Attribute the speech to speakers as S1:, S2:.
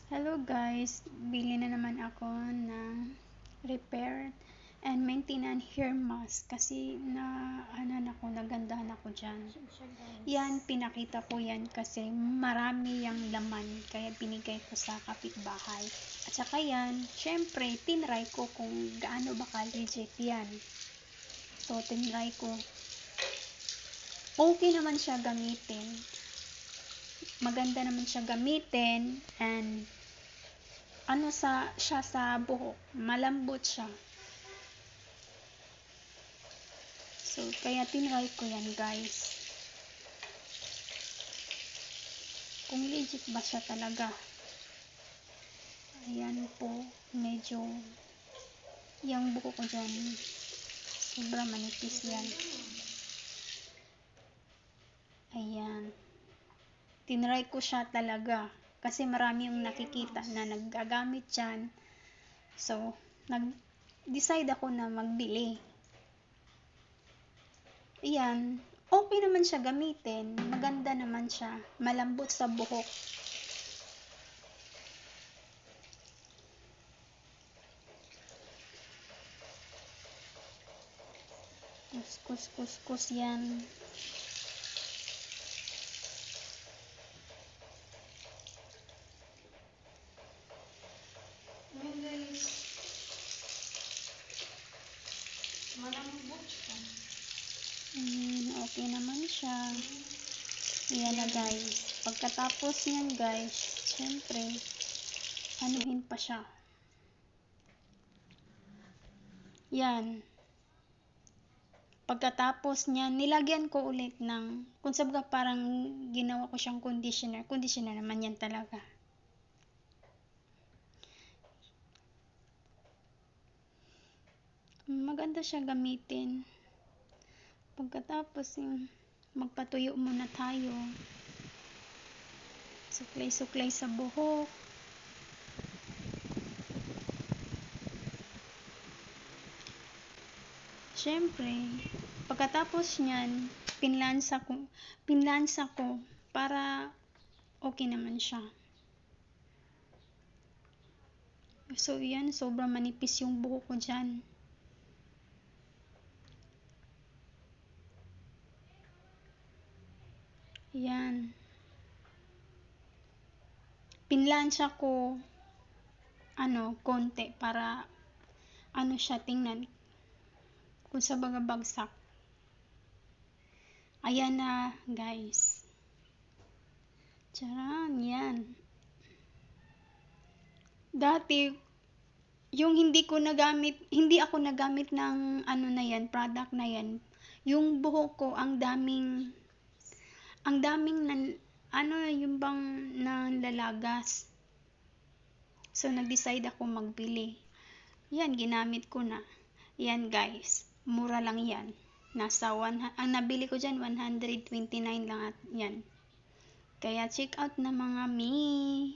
S1: Hello guys, bili na naman ako ng repair and maintenance hair mask kasi nagandahan ako dyan. Yan, pinakita ko yan kasi marami yung laman kaya binigay ko sa kapitbahay. At saka yan, syempre, tinry ko kung gaano ba ka-legit yan. So, tinry ko. Okay naman siya gamitin. Maganda naman siya gamitin and siya sa buhok, malambot siya. So, kaya tinry ko yan guys. Kung legit ba siya talaga. Ayan po, medyo yung buhok ko dyan, sobrang manipis yan. Ayan. Tinry ko siya talaga. Kasi marami yung nakikita na naggagamit dyan. So, nag-decide ako na magbili. Ayan. Okay naman siya gamitin. Maganda naman siya. Malambot sa buhok. Kus yan.
S2: Guys, malambot siya.
S1: Okay naman siya. Ayan na guys. Pagkatapos niyan guys, syempre, anuhin pa siya. Yan. Pagkatapos niyan, nilagyan ko ulit ng, kung sabaga parang ginawa ko siyang conditioner. Conditioner naman yan talaga. Maganda siya gamitin. Pagkatapos yung magpatuyo muna tayo. Suklay-suklay sa buhok. Siyempre, pagkatapos niyan, pinlansa ko para okay naman siya. So, yan, sobrang manipis yung buhok ko dyan. Yan. Pinlansya ko, konti para, siya tingnan. Kung sa baga bagsak. Ayan na, guys. Charan, yan. Dati, yung hindi ako nagamit ng product na yan. Yung buhok ko, ang daming yung bang nanlalagas. So, nag-decide ako magbili. Yan, ginamit ko na. Yan, guys. Mura lang yan. Ang nabili ko dyan, 129 lang at yan. Kaya check out na mga mi.